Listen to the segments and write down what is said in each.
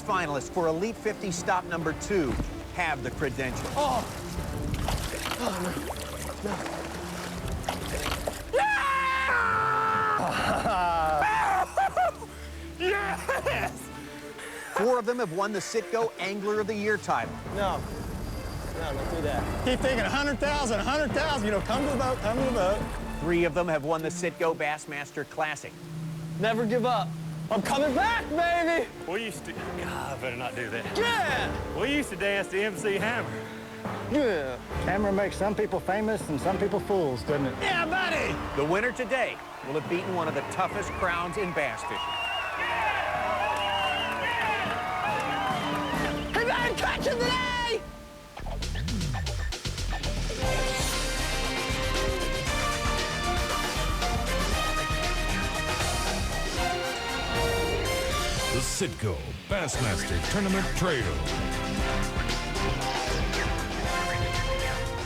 Finalists for Elite 50 stop number 2 have the credentials. Oh, no. Yes! 4 of them have won the Citgo Angler of the Year title. No, don't do that. Keep thinking 100,000, 100,000. You know, come to the boat, come to the boat. 3 of them have won the Citgo Bassmaster Classic. Never give up. I'm coming back, baby! We used to... God, I better not do that. Yeah! We used to dance to MC Hammer. Yeah. Hammer makes some people famous and some people fools, doesn't it? Yeah, buddy! The winner today will have beaten one of the toughest crowds in bass fishing. Hey, man, catch him today! The Citgo Bassmaster Tournament Trail.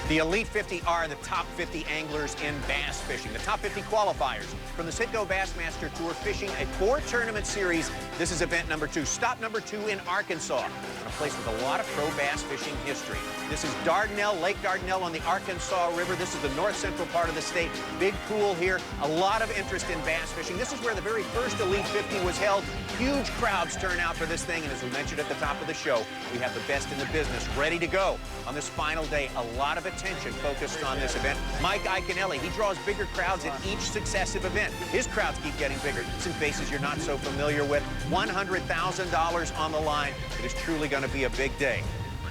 The Elite 50 are the top 50 anglers in bass fishing. The top 50 qualifiers from the Citgo Bassmaster Tour fishing a 4-tournament series. This is event number 2, stop number 2 in Arkansas, a place with a lot of pro bass fishing history. This is Dardenelle, Lake Dardenelle on the Arkansas River. This is the north-central part of the state. Big pool here, a lot of interest in bass fishing. This is where the very first Elite 50 was held. Huge crowds turn out for this thing, and as we mentioned at the top of the show, we have the best in the business ready to go on this final day. A lot of attention focused on this event. Mike Iaconelli, he draws bigger crowds at each successive event. His crowds keep getting bigger. Some faces you're not so familiar with. $100,000 on the line. It is truly going to be a big day.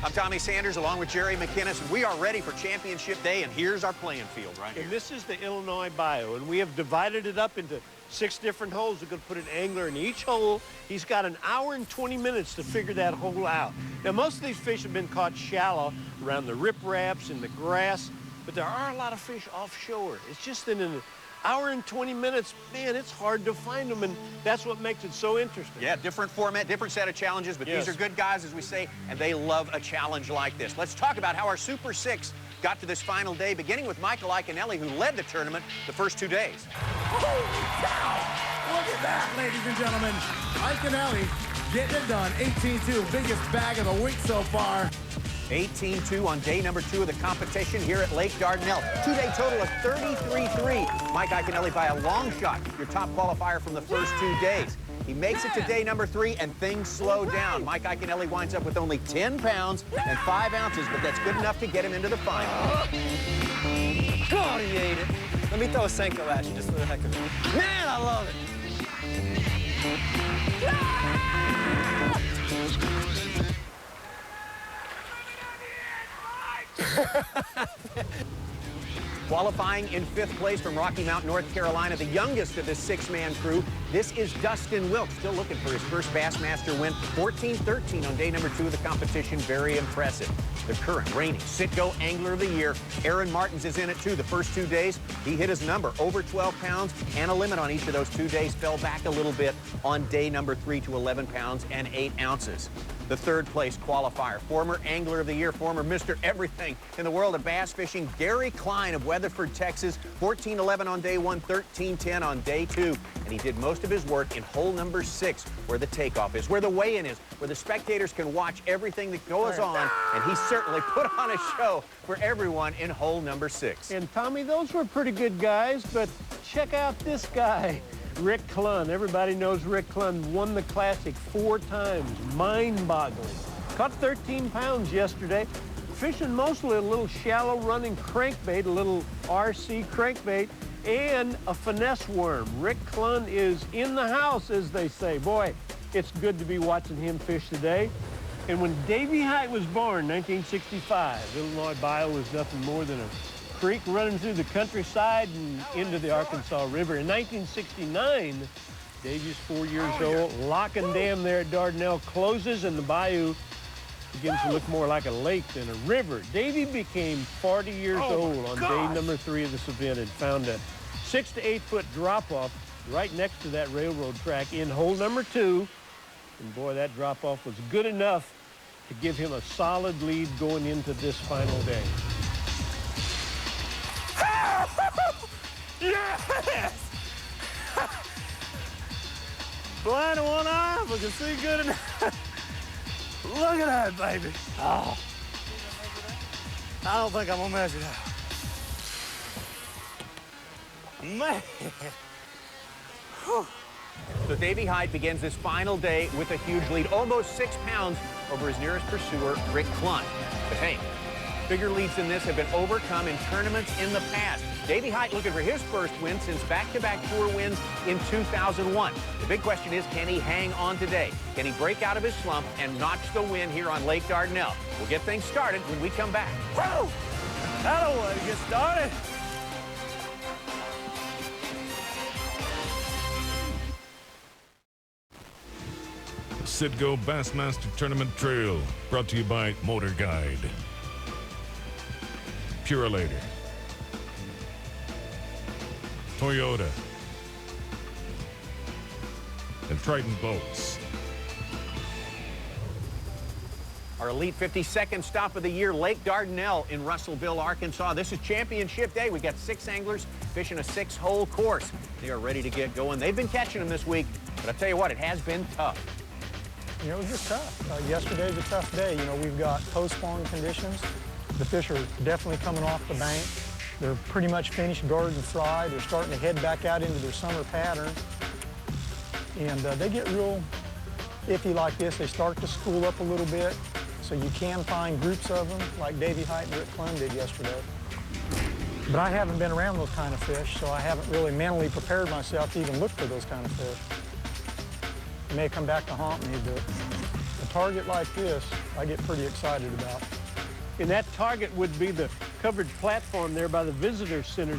I'm Tommy Sanders along with Jerry McInnes, and we are ready for Championship Day, and here's our playing field right here. And this is the Illinois Bayou, and we have divided it up into 6 different holes. We're going to put an angler in each hole. He's got an hour and 20 minutes to figure that hole out. Now, most of these fish have been caught shallow around the ripraps and the grass, but there are a lot of fish offshore. It's just in an hour and 20 minutes, man, it's hard to find them, and that's what makes it so interesting. Yeah, different format, different set of challenges, but Yes. these are good guys, as we say, and they love a challenge like this. Let's talk about how our Super 6 got to this final day, beginning with Michael Iaconelli, who led the tournament the first 2 days. Holy cow! Look at that, ladies and gentlemen. Iaconelli getting it done. 18-2, biggest bag of the week so far. 18-2 on day number 2 of the competition here at Lake Dardenelle. 2-day total of 33-3. Mike Iaconelli by a long shot, your top qualifier from the first 2 days. He makes it to day number 3, and things slow down. Mike Iaconelli winds up with only 10 pounds and 5 ounces, but that's good enough to get him into the final. God, he ate it. Let me throw a Senko at you just for the heck of it. Man, I love it. Qualifying in 5th place from Rocky Mount, North Carolina, the youngest of this 6-man crew. This is Dustin Wilkes, still looking for his first Bassmaster win. 14-13 on day number 2 of the competition. Very impressive. The current reigning Citgo Angler of the Year, Aaron Martins, is in it too. The first 2 days, he hit his number, over 12 pounds, and a limit on each of those 2 days. Fell back a little bit on day number 3 to 11 pounds and 8 ounces. The 3rd place qualifier, former Angler of the Year, former Mr. Everything in the world of bass fishing, Gary Klein of Weatherford, Texas. 14-11 on day 1, 13-10 on day 2. And he did most of his work in hole number 6, where the takeoff is, where the weigh-in is, where the spectators can watch everything that goes on. And he certainly put on a show for everyone in hole number 6. And Tommy, those were pretty good guys, but check out this guy, Rick Clunn. Everybody knows Rick Clunn won the Classic 4 times. Mind-boggling. Caught 13 pounds yesterday. Fishing mostly a little shallow running crankbait, a little RC crankbait, and a finesse worm. Rick Clunn is in the house, as they say. Boy, it's good to be watching him fish today. And when Davy Height was born, 1965, Illinois Bayou was nothing more than a creek running through the countryside and into the Arkansas River. In 1969, Davy's 4 years old. Lock and dam there at Dardanelle closes, and the bayou begins to look more like a lake than a river. Davy became 40 years old on day number 3 of this event and found a 6 to 8 foot drop-off right next to that railroad track in hole number 2. And boy, that drop-off was good enough to give him a solid lead going into this final day. Yes! Blind in one eye, but can see good enough. Look at that, baby. Oh. I don't think I'm gonna measure that. Man. Whew. So Davey Hyde begins this final day with a huge lead, almost 6 pounds over his nearest pursuer, Rick Clunn. But hey, bigger leads than this have been overcome in tournaments in the past. Davey Hyde looking for his first win since back-to-back tour wins in 2001. The big question is, can he hang on today? Can he break out of his slump and notch the win here on Lake Dardanelle? We'll get things started when we come back. Woo! That'll way to get started. Citgo Bassmaster Tournament Trail, brought to you by Motor Guide, Purelator, Toyota, and Trident Boats. Our Elite 52nd stop of the year, Lake Dardanelle in Russellville, Arkansas. This is championship day. We got 6 anglers fishing a 6-hole course. They are ready to get going. They've been catching them this week, but I'll tell you what, it has been tough. You know, it was just tough. Yesterday's a tough day. You know, we've got post-spawn conditions. The fish are definitely coming off the bank. They're pretty much finished garden fry. They're starting to head back out into their summer pattern. And they get real iffy like this. They start to school up a little bit. So you can find groups of them, like Davey Hyde and Rick Clunn did yesterday. But I haven't been around those kind of fish, so I haven't really mentally prepared myself to even look for those kind of fish. They may come back to haunt me, but a target like this, I get pretty excited about. And that target would be the covered platform there by the visitor center.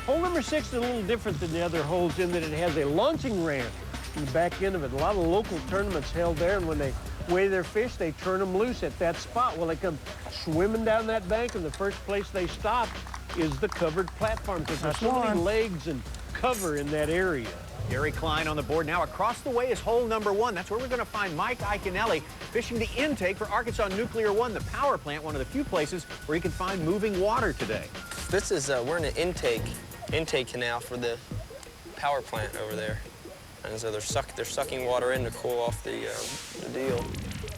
Hole number 6 is a little different than the other holes in that it has a launching ramp in the back end of it. A lot of local tournaments held there, and when they weigh their fish, they turn them loose at that spot. Well, they come swimming down that bank, and the first place they stop is the covered platform because there's so many legs and cover in that area. Gary Klein on the board now. Across the way is hole number 1. That's where we're going to find Mike Iaconelli fishing the intake for Arkansas Nuclear 1, the power plant, one of the few places where you can find moving water today. This is, we're in an intake canal for the power plant over there. And so they're sucking water in to cool off the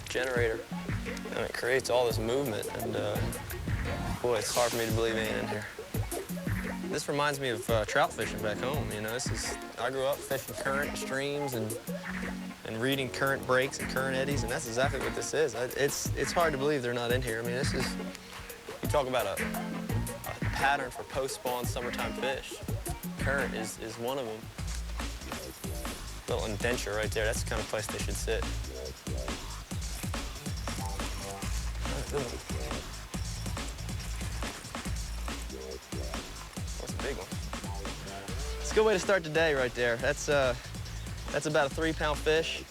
generator. And it creates all this movement, and boy, it's hard for me to believe it ain't in here. This reminds me of trout fishing back home. You know, I grew up fishing current streams and reading current breaks and current eddies, and that's exactly what this is. It's hard to believe they're not in here. I mean, this is, you talk about a pattern for post-spawn summertime fish. Current is one of them. Little indenture right there. That's the kind of place they should sit. That's a big one. It's a good way to start the day right there. That's about a 3-pound fish.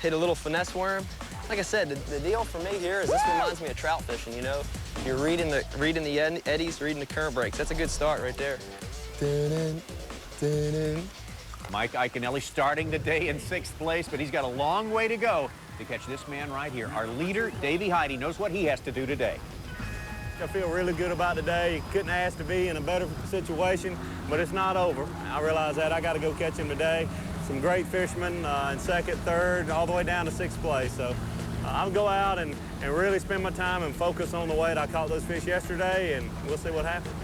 Hit a little finesse worm. Like I said, the deal for me here is this reminds me of trout fishing, you know? You're reading the eddies, reading the current breaks. That's a good start right there. Mike Iaconelli starting the day in 6th place, but he's got a long way to go to catch this man right here. Our leader, Davey Hyde, he knows what he has to do today. I feel really good about today. Couldn't ask to be in a better situation, but it's not over. I realize that. I got to go catch him today. Some great fishermen in 2nd, 3rd, all the way down to 6th place. So I'll go out and really spend my time and focus on the way that I caught those fish yesterday, and we'll see what happens.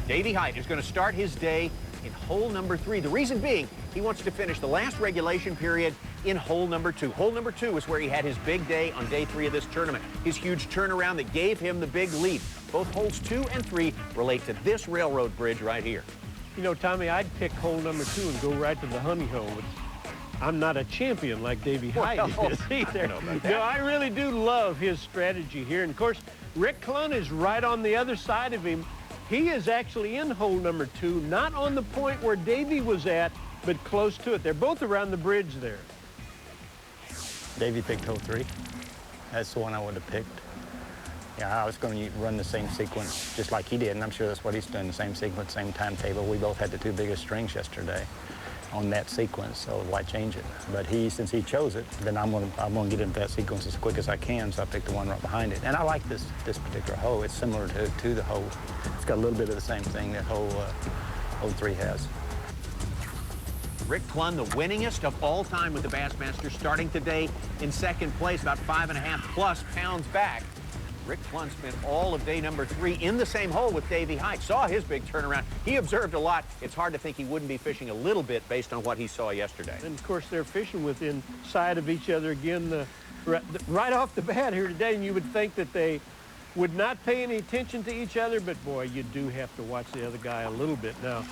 Davey Hyde is going to start his day in hole number 3. The reason being, he wants to finish the last regulation period in hole number 2. Hole number 2 is where he had his big day on day 3 of this tournament. His huge turnaround that gave him the big lead. Both holes 2 and 3 relate to this railroad bridge right here. You know, Tommy, I'd pick hole number 2 and go right to the honey hole. I'm not a champion like Davey Hyde is either. I really do love his strategy here. And, of course, Rick Clunn is right on the other side of him. He is actually in hole number 2, not on the point where Davey was at, but close to it. They're both around the bridge there. Davey picked hole 3. That's the one I would have picked. Yeah, I was going to run the same sequence just like he did, and I'm sure that's what he's doing, the same sequence, same timetable. We both had the 2 biggest strings yesterday on that sequence, so why change it? But since he chose it, then I'm going to get into that sequence as quick as I can, so I picked the one right behind it. And I like this particular hole. It's similar to the hole. It's got a little bit of the same thing that hole 3 has. Rick Clunn, the winningest of all time with the Bassmaster, starting today in second place, about 5.5 plus pounds back. Rick Clunn spent all of day number 3 in the same hole with Davey Height. Saw his big turnaround. He observed a lot. It's hard to think he wouldn't be fishing a little bit based on what he saw yesterday. And, of course, they're fishing within sight of each other again right off the bat here today, and you would think that they would not pay any attention to each other, but, boy, you do have to watch the other guy a little bit now.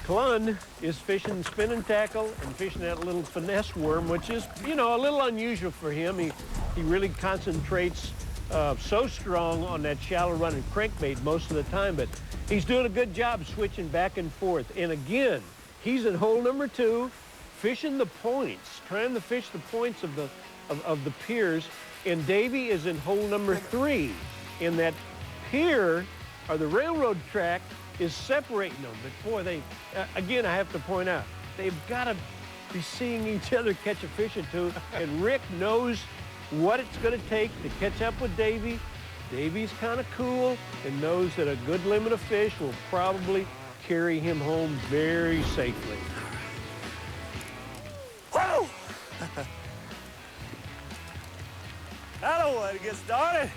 Clunn is fishing spinning tackle and fishing that little finesse worm, which is, you know, a little unusual for him. He really concentrates so strong on that shallow running crankbait most of the time, but he's doing a good job switching back and forth. And again, he's in hole number 2, fishing the points, trying to fish the points of the piers, and Davey is in hole number 3. And that pier, or the railroad track, is separating them. But boy, they, again, I have to point out, they've got to be seeing each other catch a fish or two, and Rick knows what it's going to take to catch up with Davey. Davey's kind of cool and knows that a good limit of fish will probably carry him home very safely. Woo! That'll way to get started.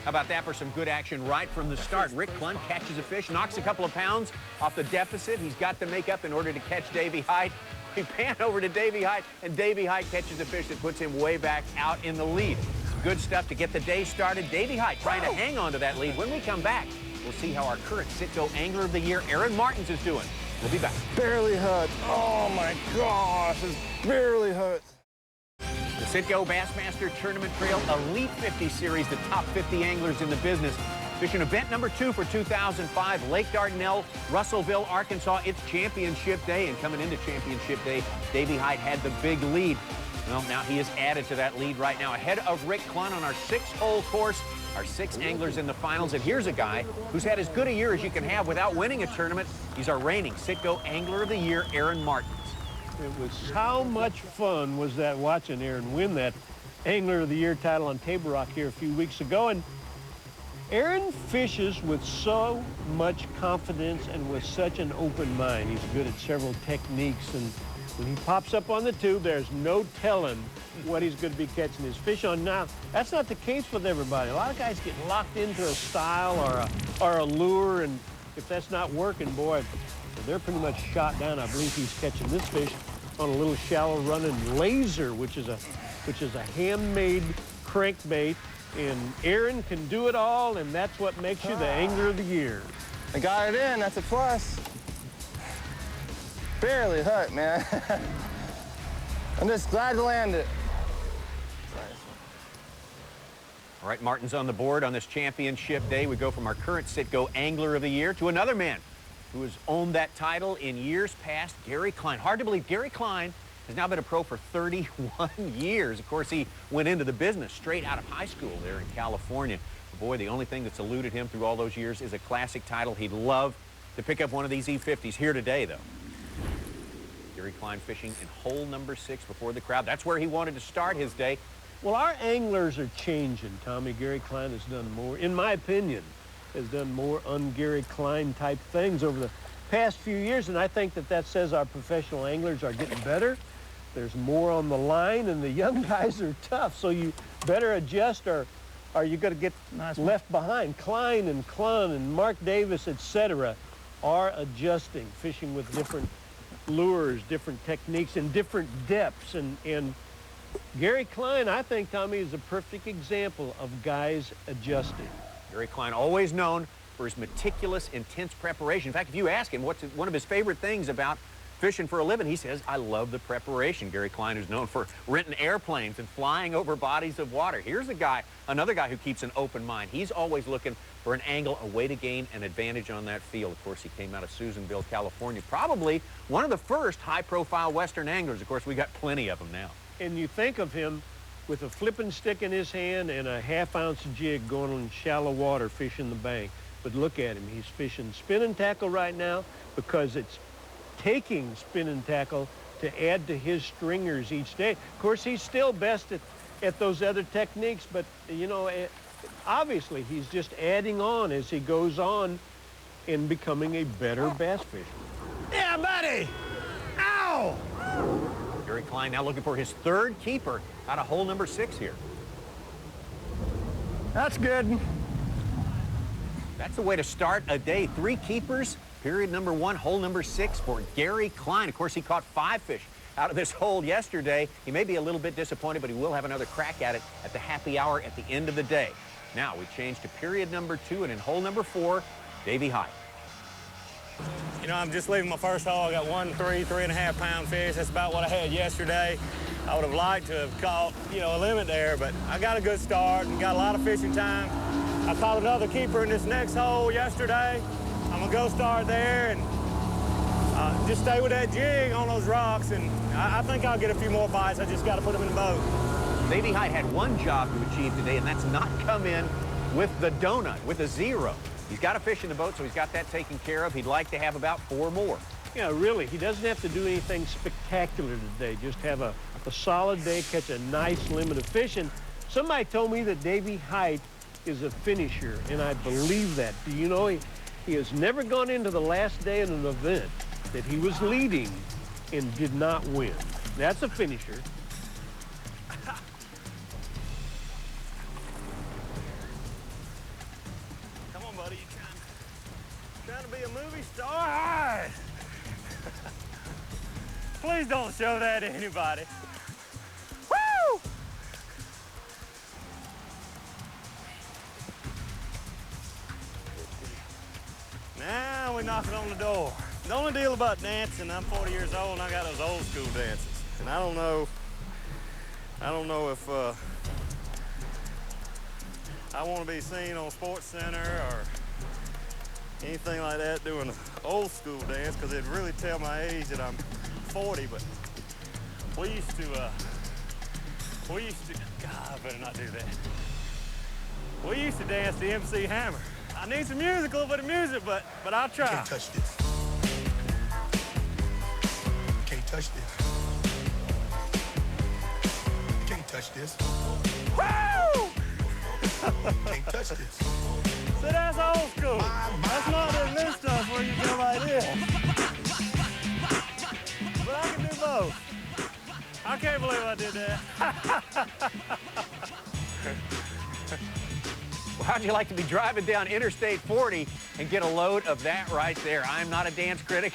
How about that for some good action right from the start? Rick Clunn catches a fish, knocks a couple of pounds off the deficit he's got to make up in order to catch Davey Height. We pan over to Davey Height, and Davey Height catches a fish that puts him way back out in the lead. Some good stuff to get the day started. Davey Height trying to hang on to that lead. When we come back, we'll see how our current Citgo Angler of the Year, Aaron Martins, is doing. We'll be back. Barely hurt. Oh my gosh, it's barely hurt. The Citgo Bassmaster Tournament Trail Elite 50 Series, the top 50 anglers in the business. Fishing event number 2 for 2005, Lake Dardenelle, Russellville, Arkansas. It's championship day, and coming into championship day, Davey Height had the big lead. Well, now he is added to that lead right now, ahead of Rick Clunn on our 6-hole course. Our 6 anglers in the finals, and here's a guy who's had as good a year as you can have without winning a tournament. He's our reigning Citgo Angler of the Year, Aaron Martins. It was how much fun was that watching Aaron win that Angler of the Year title on Table Rock here a few weeks ago. And Aaron fishes with so much confidence and with such an open mind. He's good at several techniques, and when he pops up on the tube, there's no telling what he's going to be catching his fish on. Now, that's not the case with everybody. A lot of guys get locked into a style or a lure, and if that's not working, boy, they're pretty much shot down. I believe he's catching this fish on a little shallow running laser, which is a handmade crankbait. And Aaron can do it all, and that's what makes you the Angler of the Year. I got it in, that's a plus. Barely hurt, man. I'm just glad to land it. All right, Martin's on the board on this championship day. We go from our current Citgo Angler of the Year to another man who has owned that title in years past, Gary Klein. Hard to believe Gary Klein has now been a pro for 31 years. Of course, he went into the business straight out of high school there in California. But boy, the only thing that's eluded him through all those years is a classic title. He'd love to pick up one of these E-50s here today, though. Gary Klein fishing in hole number 6 before the crowd. That's where he wanted to start his day. Well, our anglers are changing, Tommy. Gary Klein has done more, in my opinion, has done more un-Gary Klein type things over the past few years, and I think that says our professional anglers are getting better. There's more on the line, and the young guys are tough, so you better adjust or you're going to get left behind. Klein and Clunn and Mark Davis, etc., are adjusting, fishing with different lures, different techniques, and different depths. And Gary Klein, I think, Tommy, is a perfect example of guys adjusting. Gary Klein, always known for his meticulous, intense preparation. In fact, if you ask him what's one of his favorite things about fishing for a living, he says, I love the preparation. Gary Klein is known for renting airplanes and flying over bodies of water. Here's a guy, another guy who keeps an open mind. He's always looking for an angle, a way to gain an advantage on that field. Of course, he came out of Susanville, California, probably one of the first high-profile Western anglers. Of course, we got plenty of them now. And you think of him with a flipping stick in his hand and a half-ounce jig going on shallow water fishing the bank. But look at him. He's fishing spinning tackle right now because it's taking spinning tackle to add to his stringers each day. Of course, he's still best at those other techniques, but, you know, obviously he's just adding on as he goes on and becoming a better bass fisher. Yeah, buddy! Ow! Gary Klein now looking for his third keeper out of hole number 6 here. That's good. That's the way to start a day. 3 keepers, period number 1, hole number 6 for Gary Klein. Of course, he caught 5 fish out of this hole yesterday. He may be a little bit disappointed, but he will have another crack at it at the happy hour at the end of the day. Now we change to period number 2, and in hole number 4, Davey Height. You know, I'm just leaving my first hole. I got 3.5 pound fish. That's about what I had yesterday. I would have liked to have caught, you know, a limit there, but I got a good start and got a lot of fishing time. I caught another keeper in this next hole yesterday. I'm gonna go start there and just stay with that jig on those rocks, and I think I'll get a few more bites. I just got to put them in the boat. Davey Height had one job to achieve today, and that's not come in with the donut, with a 0. He's got a fish in the boat, so he's got that taken care of. He'd like to have about 4 more. Yeah, really, he doesn't have to do anything spectacular today. Just have a solid day, catch a nice limit of fish. And somebody told me that Davey Height is a finisher, and I believe that. Do you know, he has never gone into the last day of an event that he was leading and did not win. That's a finisher. Come on, buddy. You trying to be a movie star? All right. Please don't show that to anybody. Woo! Now we're knocking on the door. The only deal about dancing, I'm 40 years old and I got those old school dances. And I don't know if I want to be seen on Sports Center or anything like that doing an old school dance, because it'd really tell my age that I'm 40. But we used to, God, I better not do that. We used to dance to MC Hammer. I need some musical for the music, but I'll try. Can't touch this. Can't touch this. Can't touch this. Woo! Can't touch this. So that's old school. That's not the new stuff where you go like this. But I can do both. I can't believe I did that. Well, how'd you like to be driving down Interstate 40 and get a load of that right there? I'm not a dance critic.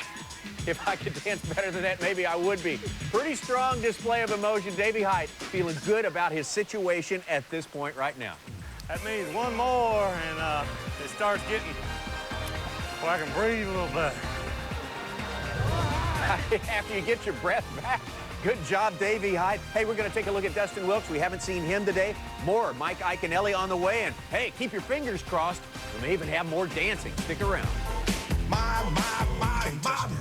If I could dance better than that, maybe I would be. Pretty strong display of emotion. Davey Height feeling good about his situation at this point right now. That means one more, and it starts getting where I can breathe a little better. After you get your breath back. Good job, Davey Height. Hey, we're going to take a look at Dustin Wilkes. We haven't seen him today. More Mike Iaconelli on the way. And, hey, keep your fingers crossed. We may even have more dancing. Stick around. My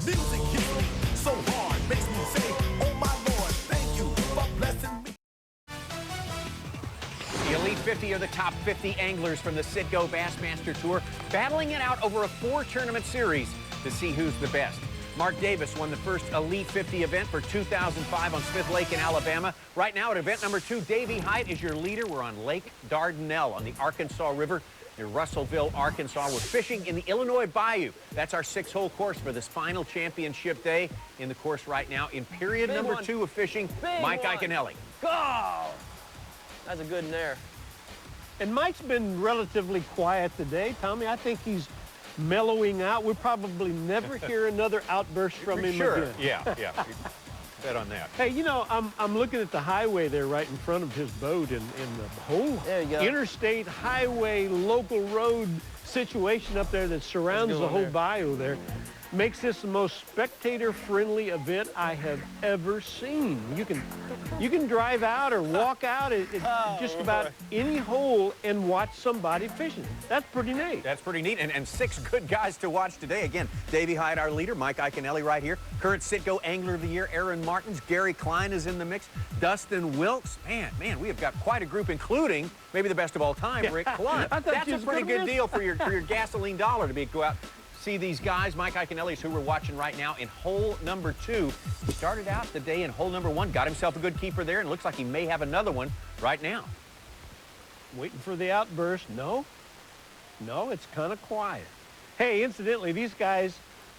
music hits me so hard, makes me say, oh my Lord, thank you for blessing me. The Elite 50 are the top 50 anglers from the Citgo Bassmaster Tour, battling it out over a 4-tournament series to see who's the best. Mark Davis won the first Elite 50 event for 2005 on Smith Lake in Alabama. Right now at event number 2, Davey Height is your leader. We're on Lake Dardenelle on the Arkansas River near Russellville, Arkansas. We're fishing in the Illinois Bayou. That's our 6-hole course for this final championship day. In the course right now in period number 2 of fishing, Mike Iaconelli. Go! That's a good nair. And Mike's been relatively quiet today, Tommy. I think he's mellowing out. We'll probably never hear another outburst from him again. Yeah. Bet on that. Hey, you know, I'm looking at the highway there right in front of his boat, and the whole interstate highway local road situation up there that surrounds the whole bayou there makes this the most spectator-friendly event I have ever seen. You can drive out or walk out at just about any hole and watch somebody fishing. That's pretty neat. That's pretty neat, and 6 good guys to watch today. Again, Davey Height, our leader, Mike Iaconelli right here. Current Citgo Angler of the Year, Aaron Martins. Gary Klein is in the mix. Dustin Wilkes. Man, we have got quite a group, including maybe the best of all time, Rick Klein. That's a pretty good deal for your gasoline dollar to go out see these guys. Mike Iaconelli is who we're watching right now in hole number 2. He started out the day in hole number 1, got himself a good keeper there, and looks like he may have another one right now. Waiting for the outburst. No, it's kind of quiet. Hey, incidentally, these guys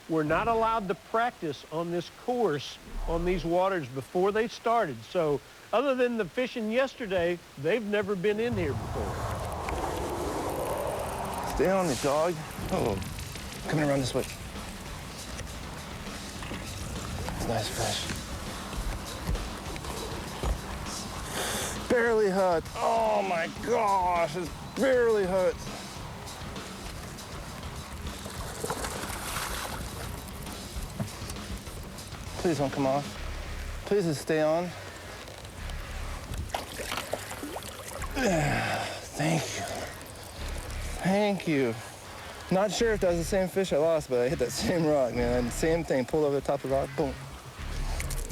were not allowed to practice on this course, on these waters before they started. So other than the fishing yesterday, they've never been in here before. Stay on me, dog. Oh, coming around this way. It's a nice fish. Barely hooked. Oh my gosh, it's barely hooked. Please don't come off. Please just stay on. Thank you. Thank you. Not sure if that was the same fish I lost, but I hit that same rock, man. Same thing, pulled over the top of the rock, boom.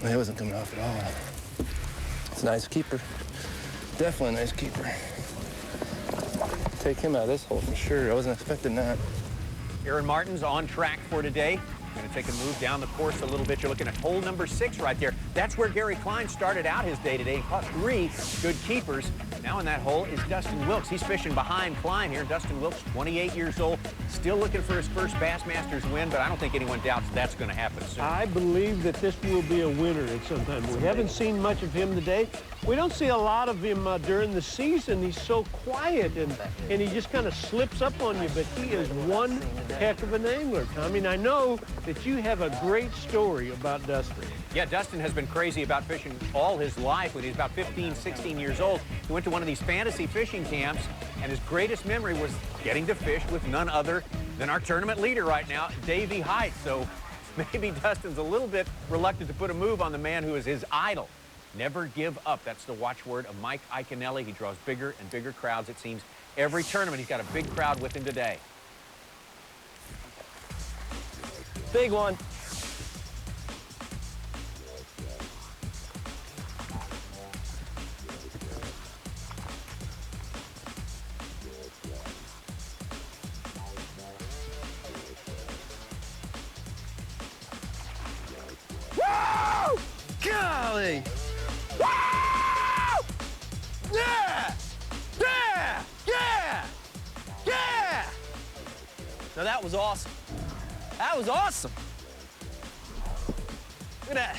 It wasn't coming off at all. It's a nice keeper. Definitely a nice keeper. Take him out of this hole for sure. I wasn't expecting that. Aaron Martin's on track for today. Going to take a move down the course a little bit. You're looking at hole number 6 right there. That's where Gary Klein started out his day today. He caught 3 good keepers. Now in that hole is Dustin Wilkes. He's fishing behind Klein here. Dustin Wilkes, 28 years old, still looking for his first Bassmasters win, but I don't think anyone doubts that's going to happen soon. I believe that this will be a winner at some time. We haven't seen much of him today. We don't see a lot of him during the season. He's so quiet, and he just kind of slips up on you, but he is one heck of an angler, Tommy. And I know that you have a great story about Dustin. Yeah, Dustin has been crazy about fishing all his life. When he was about 15, 16 years old, he went to one of these fantasy fishing camps, and his greatest memory was getting to fish with none other than our tournament leader right now, Davey Height. So maybe Dustin's a little bit reluctant to put a move on the man who is his idol. Never give up. That's the watchword of Mike Iaconelli. He draws bigger and bigger crowds, it seems, every tournament. He's got a big crowd with him today. Big one. Woo! Golly! Woo! Yeah! Yeah! Yeah! Yeah! Now that was awesome. That was awesome. Look at that.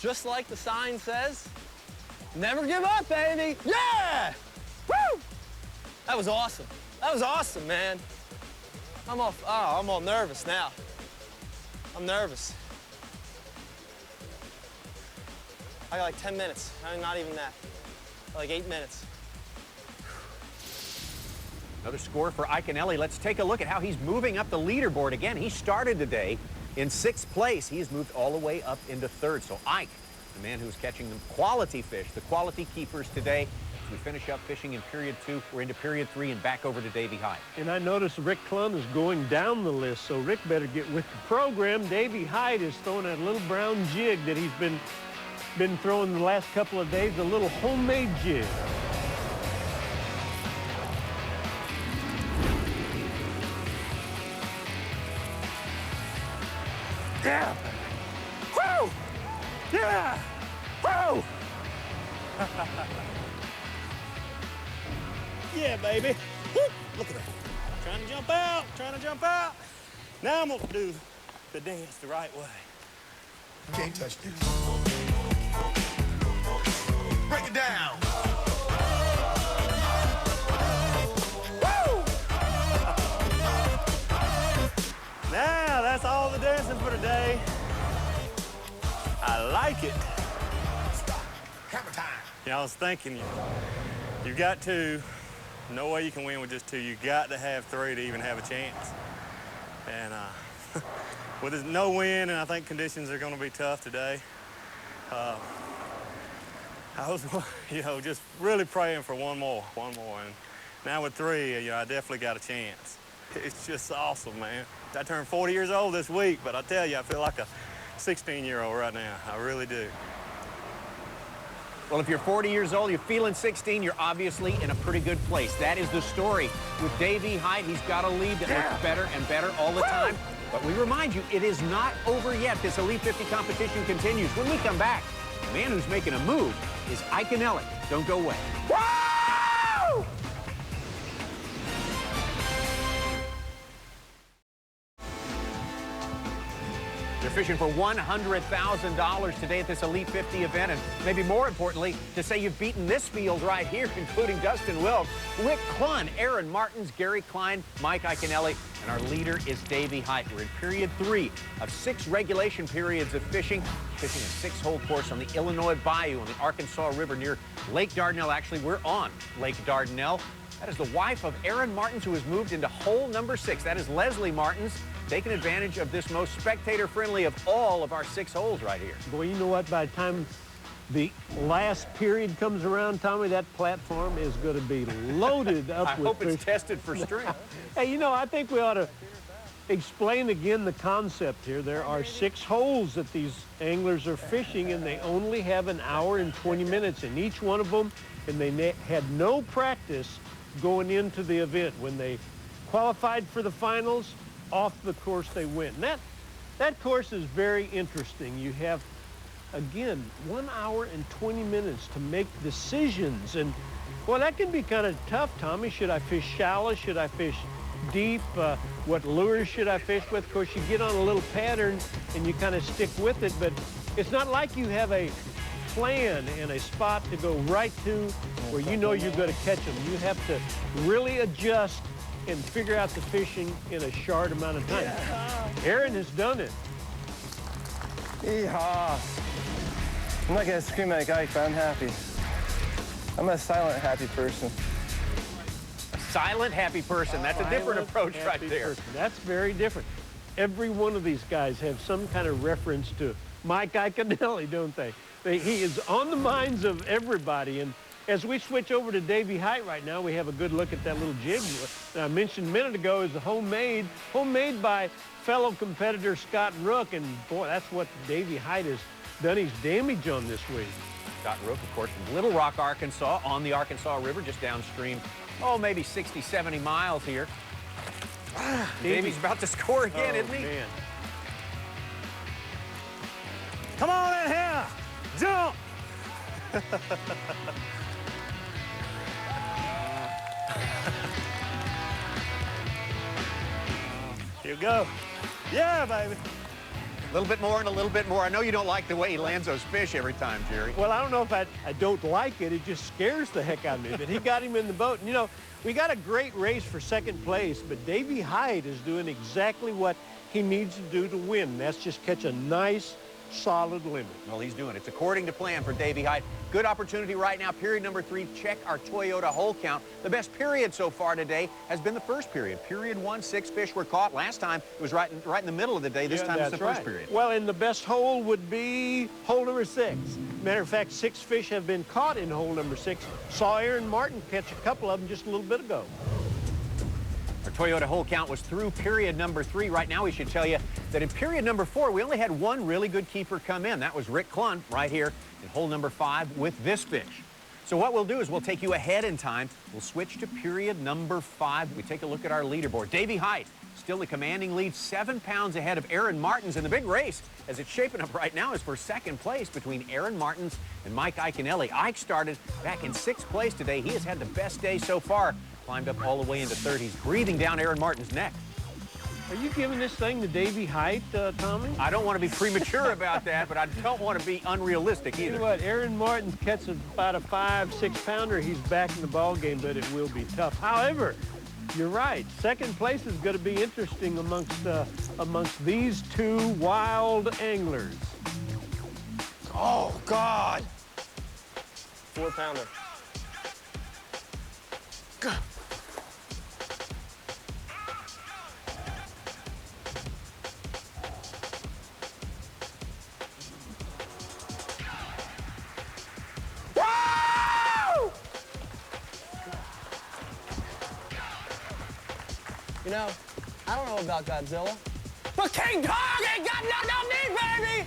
Just like the sign says, never give up, baby. Yeah! Woo! That was awesome. That was awesome, man. I'm all nervous now. I'm nervous. I got like 10 minutes. Not even that. Like 8 minutes. Another score for Iaconelli. Let's take a look at how he's moving up the leaderboard again. He started today in 6th place. He has moved all the way up into 3rd. So Ike, the man who's catching the quality fish, the quality keepers today. As we finish up fishing in period 2, we're into period 3 and back over to Davey Height. And I noticed Rick Clun is going down the list, so Rick better get with the program. Davey Height is throwing that little brown jig that he's been throwing the last couple of days, a little homemade jig. Yeah! Woo! Yeah! Woo! Yeah, baby. Woo! Look at that. Trying to jump out, trying to jump out. Now I'm gonna do the dance the right way. Can't touch this. Break it down. Woo! Now that's all the dancing for today. I like it. Stop. Hammer time. Yeah, I was thinking, you got 2. No way you can win with just 2. You got to have 3 to even have a chance. And with no wind, and I think conditions are going to be tough today, I was, just really praying for one more. And now with 3, I definitely got a chance. It's just awesome, man. I turned 40 years old this week, but I tell you, I feel like a 16-year-old right now. I really do. Well, if you're 40 years old, you're feeling 16, you're obviously in a pretty good place. That is the story with Davey Height. He's got a lead that looks better and better all the time. But we remind you, it is not over yet. This Elite 50 competition continues. When we come back, the man who's making a move is Iaconelli. Don't go away. Woo! They're fishing for $100,000 today at this Elite 50 event, and maybe more importantly, to say you've beaten this field right here, including Dustin Wilk, Rick Clunn, Aaron Martins, Gary Klein, Mike Iaconelli, and our leader is Davey Height. We're in period 3 of 6 regulation periods of fishing a 6-hole course on the Illinois Bayou on the Arkansas River near Lake Dardenelle. Actually, we're on Lake Dardenelle. That is the wife of Aaron Martins, who has moved into hole number 6. That is Leslie Martins, taking advantage of this most spectator-friendly of all of our 6 holes right here. Boy, you know what? By the time the last period comes around, Tommy, that platform is going to be loaded up I with hope it's fish. tested for strength. Hey, you know, I think we ought to explain again the concept here. There are 6 holes that these anglers are fishing, and they only have an hour and 20 minutes in each one of them, and they had no practice going into the event. When they qualified for the finals, off the course they went. And that course is very interesting. You have, again, 1 hour and 20 minutes to make decisions. And, well, that can be kind of tough, Tommy. Should I fish shallow? Should I fish deep? What lures should I fish with? Of course, you get on a little pattern and you kind of stick with it, but it's not like you have a plan and a spot to go right to where you know you're going to catch them. You have to really adjust and figure out the fishing in a short amount of time. Aaron has done it. Yeehaw. I'm not going to scream like Ike, but I'm happy. I'm a silent, happy person. A silent, happy person. That's a different approach right there. Person. That's very different. Every one of these guys have some kind of reference to Mike Iaconelli, don't they? He is on the minds of everybody. And as we switch over to Davey Height right now, we have a good look at that little jig that I mentioned a minute ago is homemade by fellow competitor Scott Rook. And boy, that's what Davey Height has done his damage on this week. Scott Rook, of course, from Little Rock, Arkansas, on the Arkansas River, just downstream, maybe 60, 70 miles here. Davey's about to score again, isn't he? Man. Come on in here. Jump. Here we go. Yeah, baby. A little bit more and a little bit more. I know you don't like the way he lands those fish every time, Jerry. Well, I don't know if I don't like it. It just scares the heck out of me. But he got him in the boat. And, you know, we got a great race for second place, but Davey Height is doing exactly what he needs to do to win. That's just catch a nice, solid limit. Well, he's doing it. It's according to plan for Davey Height. Good opportunity right now. Period number 3. Check our Toyota hole count. The best period so far today has been the first period. Period 1, 6 fish were caught. Last time it was right in the middle of the day. This time it's the first period. Well, and the best hole would be hole number 6. Matter of fact, 6 fish have been caught in hole number 6. Saw Aaron Martin catch a couple of them just a little bit ago. Our Toyota hole count was through period number 3. Right now, we should tell you that in period number 4, we only had one really good keeper come in. That was Rick Clunn right here in hole number 5 with this fish. So what we'll do is we'll take you ahead in time. We'll switch to period number 5. We take a look at our leaderboard. Davey Height, still the commanding lead, 7 pounds ahead of Aaron Martins. And the big race, as it's shaping up right now, is for second place between Aaron Martins and Mike Iaconelli. Ike started back in 6th place today. He has had the best day so far. Climbed up all the way into 30s, breathing down Aaron Martin's neck. Are you giving this thing to Davey Height, Tommy? I don't want to be premature about that, but I don't want to be unrealistic either. You know what? Aaron Martin catches about a 5-6 pounder. He's back in the ball game, but it will be tough. However, you're right. Second place is going to be interesting amongst these 2 wild anglers. Oh, God. 4-pounder. You know, I don't know about Godzilla, But King Kong ain't got nothing on me, baby!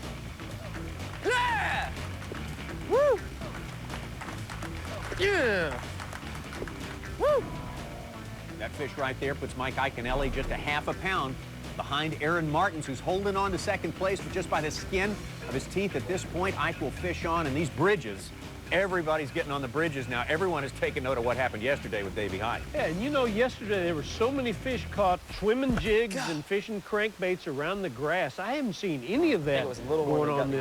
Yeah! Woo! Yeah! Woo! That fish right there puts Mike Iaconelli just a half a pound behind Aaron Martins, who's holding on to second place, but just by the skin of his teeth at this point. Ike will fish on, and these bridges Everybody's getting on the bridges now. Everyone has taken note of what happened yesterday with Davey Hyde. Yeah, and you know, yesterday there were so many fish caught swimming jigs and fishing crankbaits around the grass. I haven't seen any of that going on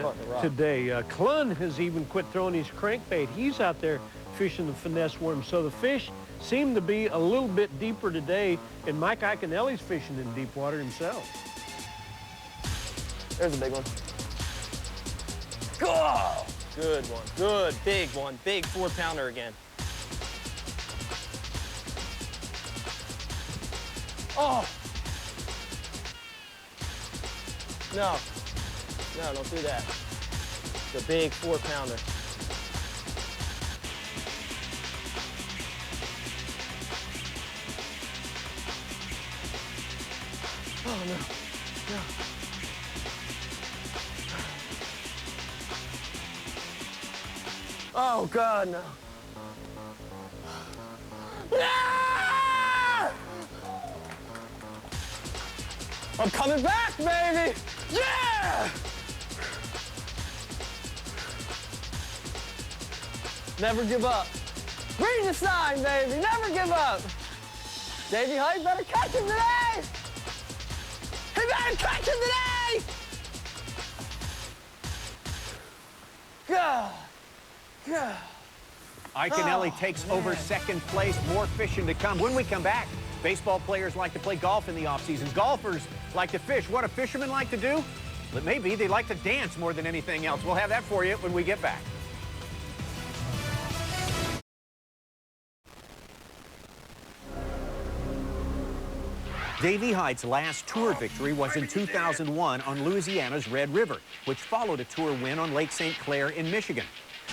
today. Clun has even quit throwing his crankbait. He's out there fishing the finesse worm. So the fish seem to be a little bit deeper today, and Mike Iaconelli's fishing in deep water himself. There's a big one. Oh, good one. Good, big one. Big 4-pounder again. Oh! No. No, don't do that. It's a big 4-pounder. Oh, no. No. Oh, God, no. Yeah! I'm coming back, baby! Yeah! Never give up. Read the sign, baby. Never give up. Davey Hyde better catch him today! He better catch him today! God. God. Iaconelli takes over second place. More fishing to come. When we come back, baseball players like to play golf in the off-season. Golfers like to fish. What do fishermen like to do? Well, maybe they like to dance more than anything else. We'll have that for you when we get back. Davey Hyde's last tour victory was in 2001 on Louisiana's Red River, which followed a tour win on Lake St. Clair in Michigan.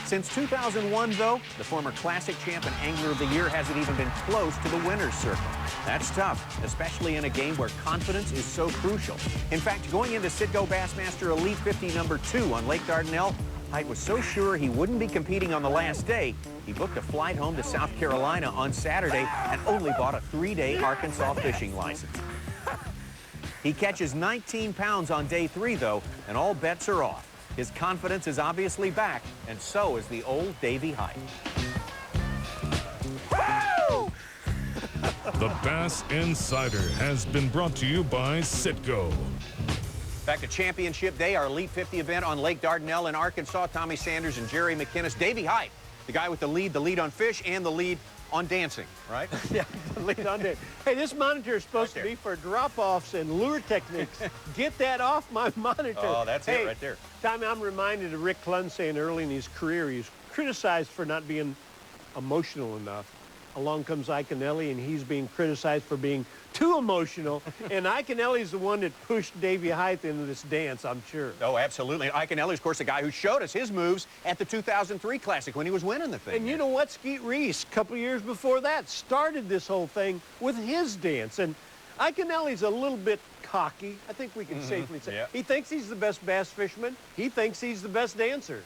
Since 2001, though, the former Classic Champ and Angler of the Year hasn't even been close to the winner's circle. That's tough, especially in a game where confidence is so crucial. In fact, going into Citgo Bassmaster Elite 50 #2 on Lake Dardenelle, Hyde was so sure he wouldn't be competing on the last day, he booked a flight home to South Carolina on Saturday and only bought a 3-day Arkansas fishing license. He catches 19 pounds on day 3, though, and all bets are off. His confidence is obviously back, and so is the old Davey Hyde. The Bass Insider has been brought to you by Citgo. Back to Championship Day, our Elite 50 event on Lake Dardanelle in Arkansas. Tommy Sanders and Jerry McInnes. Davey Hyde, the guy with the lead on fish and the lead on dancing, right? Yeah, the lead on dancing. Hey, this monitor is supposed to be for drop-offs and lure techniques. Get that off my monitor. Oh, that's it right there. Tommy, I'm reminded of Rick Clun saying early in his career, he was criticized for not being emotional enough. Along comes Iaconelli, and he's being criticized for being too emotional. And Iaconelli's the one that pushed Davey Hyde into this dance, I'm sure. Oh, absolutely. Iaconelli, of course, the guy who showed us his moves at the 2003 Classic when he was winning the thing. And you know what? Skeet Reese, a couple years before that, started this whole thing with his dance. And Iaconelli's a little bit cocky, I think we can safely say. Yeah. He thinks he's the best bass fisherman. He thinks he's the best dancer.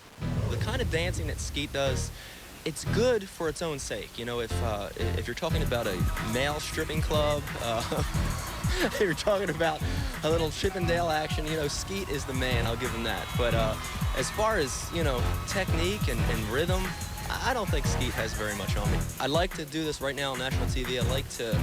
The kind of dancing that Skeet does, it's good for its own sake. You know, if you're talking about a male stripping club, if you're talking about a little Chippendale action, you know, Skeet is the man, I'll give him that. But as far as, you know, technique and rhythm, I don't think Skeet has very much on me. I'd like to do this right now on national TV. I'd like to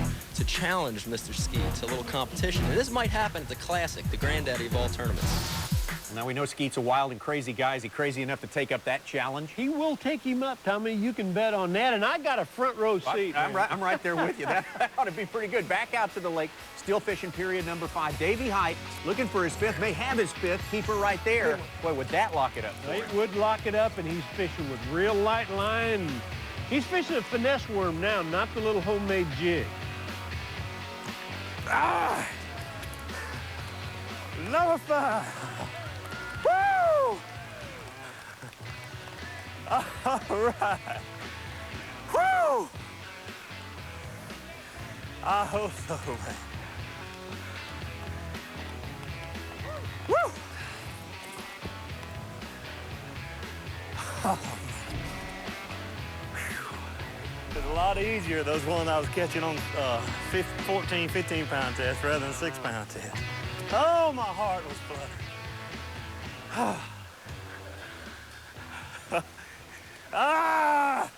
challenge Mr. Skeet to a little competition. And this might happen at the Classic, the granddaddy of all tournaments. Now, we know Skeet's a wild and crazy guy. Is he crazy enough to take up that challenge? He will take him up, Tommy. You can bet on that. And I got a front row seat. I'm right there with you. That ought to be pretty good. Back out to the lake. Still fishing period number 5. Davey Hyde looking for his 5th. May have his 5th. Keep her right there. Boy, would that lock it up? It would lock it up, and he's fishing with real light line. He's fishing a finesse worm now, not the little homemade jig. Ah! Number 5. Woo! All right. Woo! I hope so, man. Woo! Oh. It's a lot easier, those ones I was catching on 14, 15-pound test rather than 6-pound test. Oh, my heart was fluttering. Ah!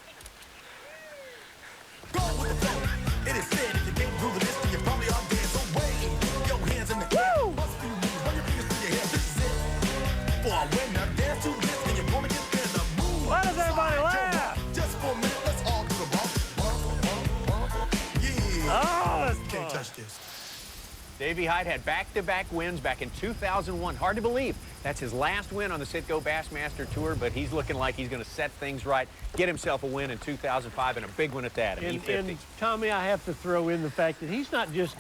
Go with the flow. It is said if you can't do the list, then you probably are dead. So wave your hands in the air. Must be me. Run your fingers through your hair. This is it. For a winner, dance to this, and you're gonna get there. The move. Why does everybody laugh? Just for a minute, let's all do the bump. Yeah. Oh, that's Can't fun. touch this. Davey Hyde had back-to-back wins back in 2001. Hard to believe. That's his last win on the Citgo Bassmaster Tour, but he's looking like he's going to set things right, get himself a win in 2005, and a big one at that, an E-50. And Tommy, I have to throw in the fact that he's not just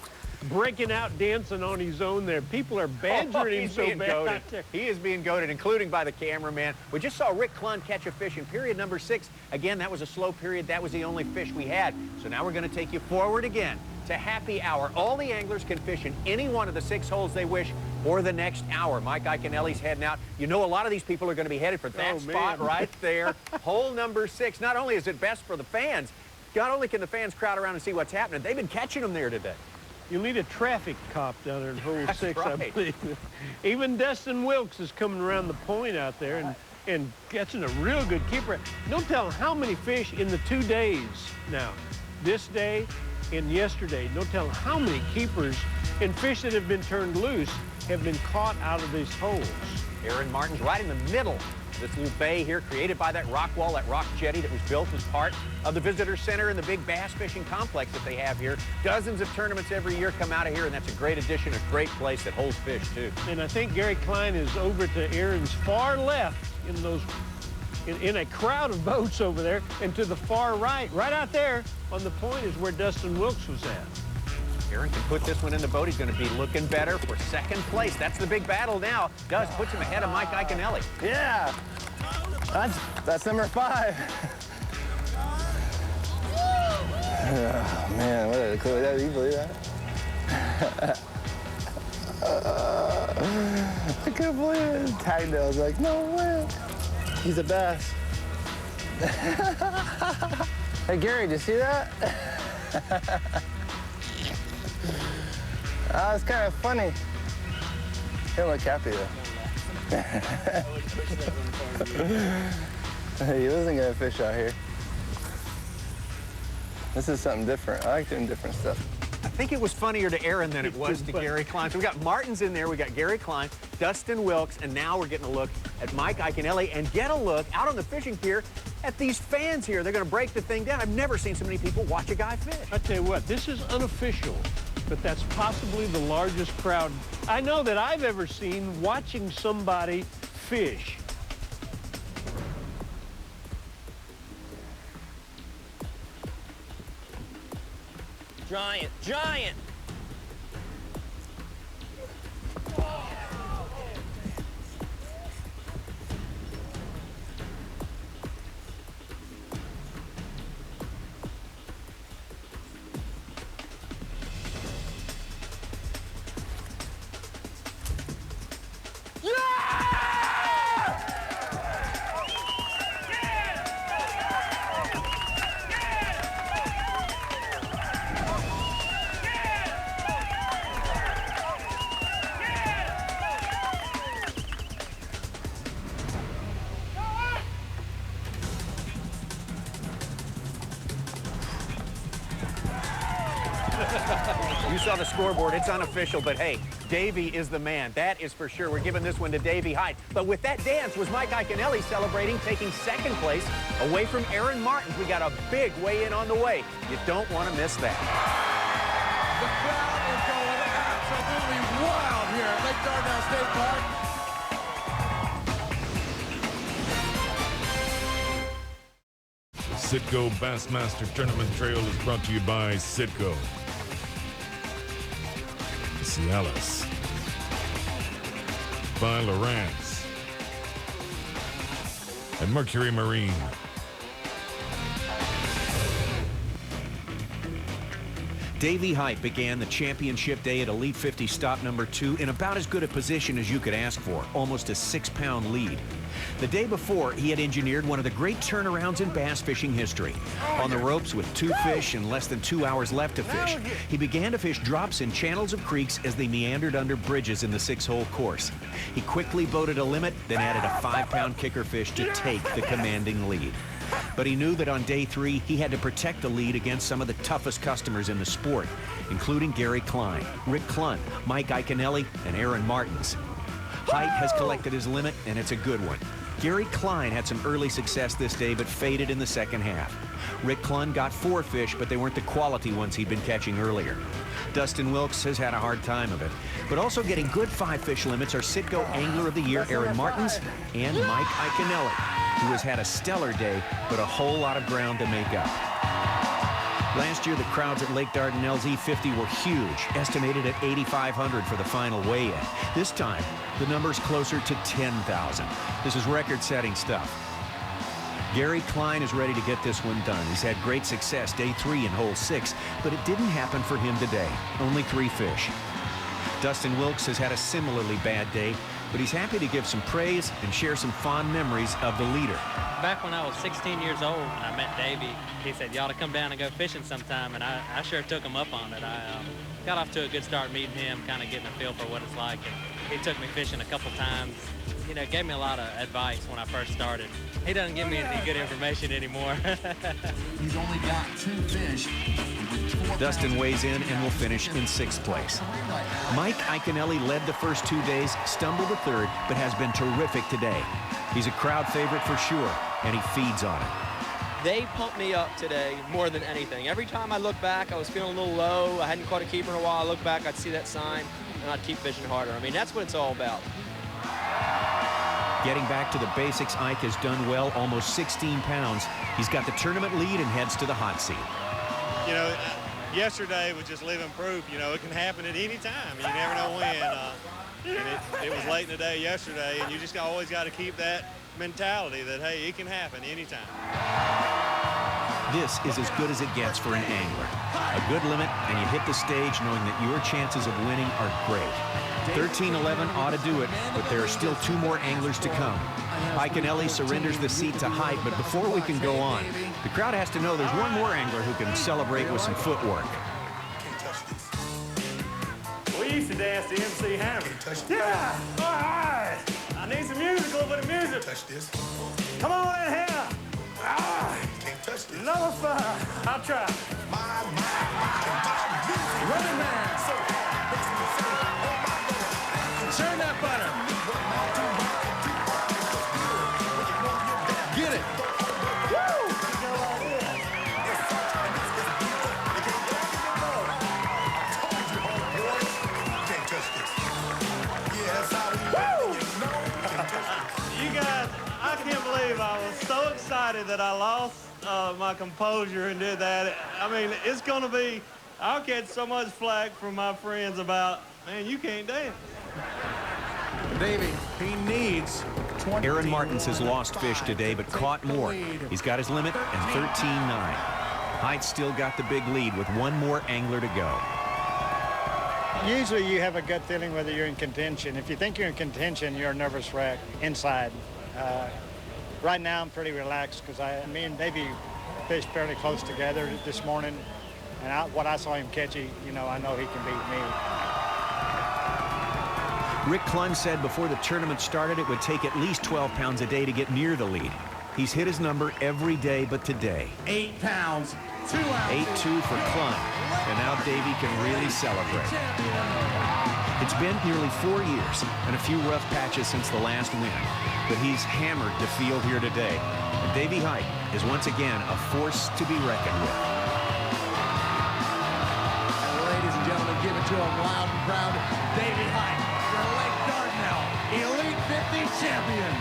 breaking out dancing on his own there. People are badgering him so bad out there. He is being goaded, including by the cameraman. We just saw Rick Clunn catch a fish in period number 6. Again, that was a slow period. That was the only fish we had. So now we're going to take you forward again to happy hour. All the anglers can fish in any one of the 6 holes they wish for the next hour. Mike Iaconelli's heading out. You know, a lot of these people are going to be headed for that spot right there. Hole number 6. Not only is it best for the fans, not only can the fans crowd around and see what's happening, they've been catching them there today. You'll need a traffic cop down there in hole 6, right. I believe. Even Dustin Wilkes is coming around the point out there and catching a real good keeper. Don't tell how many fish in the 2 days now. This day and yesterday. Don't tell how many keepers and fish that have been turned loose have been caught out of these holes. Aaron Martin's right in the middle of this little bay here, created by that rock wall, that rock jetty that was built as part of the visitor center and the big bass fishing complex that they have here. Dozens of tournaments every year come out of here, and that's a great addition, a great place that holds fish, too. And I think Gary Klein is over to Aaron's far left in those, in a crowd of boats over there, and to the far right, right out there on the point is where Dustin Wilkes was at. Aaron can put this one in the boat. He's going to be looking better for second place. That's the big battle now. Puts him ahead of Mike Iaconelli. Yeah. That's number 5. Oh, man, what a cool. You believe that? I can't believe it. Dardenelle was like, no way. He's a bass. Hey, Gary, did you see that? Oh, it's kind of funny. He don't look happy, though. He wasn't going to fish out here. This is something different. I like doing different stuff. I think it was funnier to Aaron than it was to Gary Klein. So we got Martins in there, we got Gary Klein, Dustin Wilkes, and now we're getting a look at Mike Iaconelli and get a look out on the fishing pier at these fans here. They're going to break the thing down. I've never seen so many people watch a guy fish. I tell you what, this is unofficial, but that's possibly the largest crowd I know that I've ever seen watching somebody fish. Giant, giant. You saw the scoreboard. It's unofficial, but hey, Davey is the man. That is for sure. We're giving this one to Davey Hyde. But with that dance was Mike Iaconelli celebrating, taking second place away from Aaron Martins. We got a big weigh-in on the way. You don't want to miss that. The crowd is going absolutely wild here at Lake Dardenelle State Park. Citgo Bassmaster Tournament Trail is brought to you by Citgo, Cialis, by Lowrance, and Mercury Marine. Davey Hyde began the championship day at Elite 50 stop number 2 in about as good a position as you could ask for, almost a 6-pound lead. The day before, he had engineered one of the great turnarounds in bass fishing history. On the ropes with 2 fish and less than 2 hours left to fish, he began to fish drops in channels of creeks as they meandered under bridges in the 6-hole course. He quickly boated a limit, then added a 5-pound kicker fish to take the commanding lead. But he knew that on day 3, he had to protect the lead against some of the toughest customers in the sport, including Gary Klein, Rick Clunn, Mike Iaconelli, and Aaron Martins. Height has collected his limit, and it's a good one. Gary Klein had some early success this day, but faded in the second half. Rick Clunn got 4 fish, but they weren't the quality ones he'd been catching earlier. Dustin Wilkes has had a hard time of it. But also getting good 5-fish limits are Citgo Angler of the Year Aaron Martins and Mike Iaconelli, who has had a stellar day, but a whole lot of ground to make up. Last year, the crowds at Lake Dardanelle's E-50 were huge, estimated at 8,500 for the final weigh-in. This time, the number's closer to 10,000. This is record-setting stuff. Gary Klein is ready to get this one done. He's had great success day 3 in hole 6, but it didn't happen for him today. Only 3 fish. Dustin Wilkes has had a similarly bad day, but he's happy to give some praise and share some fond memories of the leader. Back when I was 16 years old and I met Davey, he said, you ought to come down and go fishing sometime, and I sure took him up on it. I got off to a good start meeting him, kind of getting a feel for what it's like, and he took me fishing a couple times. You know, gave me a lot of advice when I first started. He doesn't give me any good information anymore. He's only got 2 fish. Dustin weighs in and will finish in 6th place. Mike Iaconelli led the first 2 days, stumbled the 3rd, but has been terrific today. He's a crowd favorite for sure, and he feeds on it. They pumped me up today more than anything. Every time I look back, I was feeling a little low. I hadn't caught a keeper in a while. I look back, I'd see that sign, and I'd keep fishing harder. I mean, that's what it's all about. Getting back to the basics, Ike has done well, almost 16 pounds. He's got the tournament lead and heads to the hot seat. You know, yesterday was just living proof. You know, it can happen at any time. You never know when. And it was late in the day yesterday, and you just always got to keep that mentality that, hey, it can happen anytime. This is as good as it gets for an angler. A good limit, and you hit the stage knowing that your chances of winning are great. 13-11 ought to do it, but there are still 2 more anglers to come. Iaconelli surrenders the seat to Height, but before we can go on, the crowd has to know there's one more angler who can celebrate with some footwork. We used to dance the MC Hammer. Yeah! All right! I need some music, a little bit of music. Touch this. Come on in here! Ah! Can't touch this. Number 5. I'll try. Running man. Churn that butter. Get it. Woo! Can't touch this. Yeah, that's how we You guys, I can't believe I was so excited that I lost my composure and did that. I mean, it's going to be, I'll catch so much flack from my friends about, man, you can't dance. Davey, he needs 20. Aaron Martins has lost fish today, but caught more. He's got his limit and 13-9. Height's still got the big lead with 1 more angler to go. Usually you have a gut feeling whether you're in contention. If you think you're in contention, you're a nervous wreck inside. Right now I'm pretty relaxed because me and Davey fished fairly close together this morning. And what I saw him catch, you know, I know he can beat me. Rick Clunn said before the tournament started it would take at least 12 pounds a day to get near the lead. He's hit his number every day but today. 8 pounds, 2 ounces. 8-2 for Clunn, and now Davey can really celebrate. It's been nearly 4 years and a few rough patches since the last win, but he's hammered the field here today, and Davey Height is once again a force to be reckoned with. And ladies and gentlemen, give it to him loud and proud, Davey Height, your Lake Dardanelle Elite 50 champion.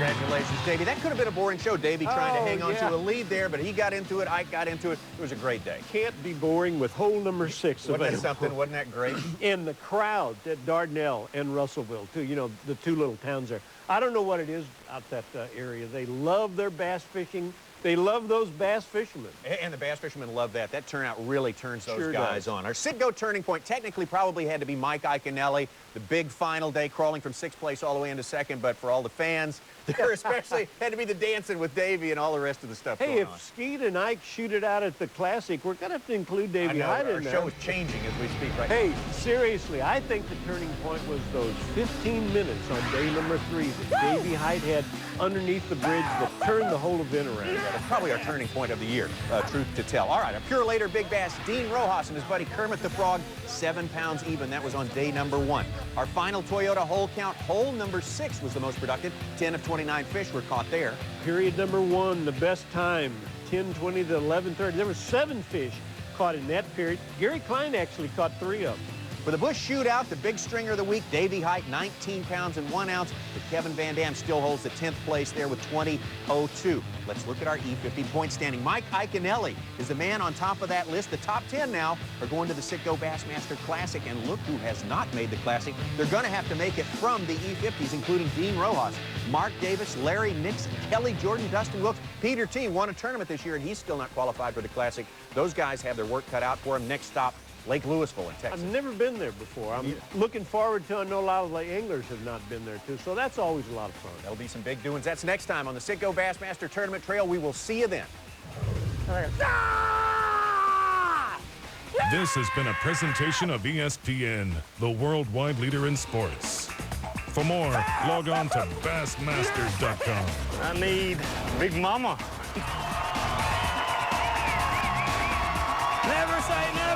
Congratulations, Davey. That could have been a boring show. Davey trying to hang on to a lead there, but he got into it. Ike got into it. It was a great day. Can't be boring with hole number 6 Wasn't that available. something? Wasn't that great? And the crowd at Dardenelle and Russellville, too, you know, the 2 little towns there. I don't know what it is out that area. They love their bass fishing. They love those bass fishermen. And the bass fishermen love that. That turnout really turns those Sure guys does. on. Our sit-go turning point technically probably had to be Mike Iaconelli, the big final day, crawling from 6th place all the way into 2nd, but for all the fans, there especially had to be the dancing with Davey and all the rest of the stuff Hey, going on. if Skeet and Ike shoot it out at the Classic, we're going to have to include Davey Hyde in there. Our show is changing as we speak right now. Hey, seriously, I think the turning point was those 15 minutes on day number 3 that Davey Hyde had underneath the bridge that turned the whole event around. Yeah, that's probably our turning point of the year, truth to tell. All right, a pure later big bass, Dean Rojas and his buddy Kermit the Frog, 7 pounds even. That was on day number 1. Our final Toyota hole count, hole number 6 was the most productive. 10 of 29 fish were caught there. Period number 1, the best time, 10:20 to 11:30. There were 7 fish caught in that period. Gary Klein actually caught 3 of them. For the Bush Shootout, the big stringer of the week, Davey Hyde, 19 pounds and 1 ounce. But Kevin Van Dam still holds the 10th place there with 20.02. Let's look at our E-50 point standing. Mike Iaconelli is the man on top of that list. The top 10 now are going to the Citgo Bassmaster Classic. And look who has not made the Classic. They're going to have to make it from the E-50s, including Dean Rojas, Mark Davis, Larry Nixon, Kelly Jordan, Dustin Wilkes. Peter T. won a tournament this year, and he's still not qualified for the Classic. Those guys have their work cut out for them. Next stop, Lake Louisville in Texas. I've never been there before. I'm looking forward to it. I know a lot of the anglers have not been there too, so that's always a lot of fun. There'll be some big doings. That's next time on the Citgo Bassmaster Tournament Trail. We will see you then. This has been a presentation of ESPN, the worldwide leader in sports. For more, log on to Bassmasters.com. I need Big Mama. Never say never.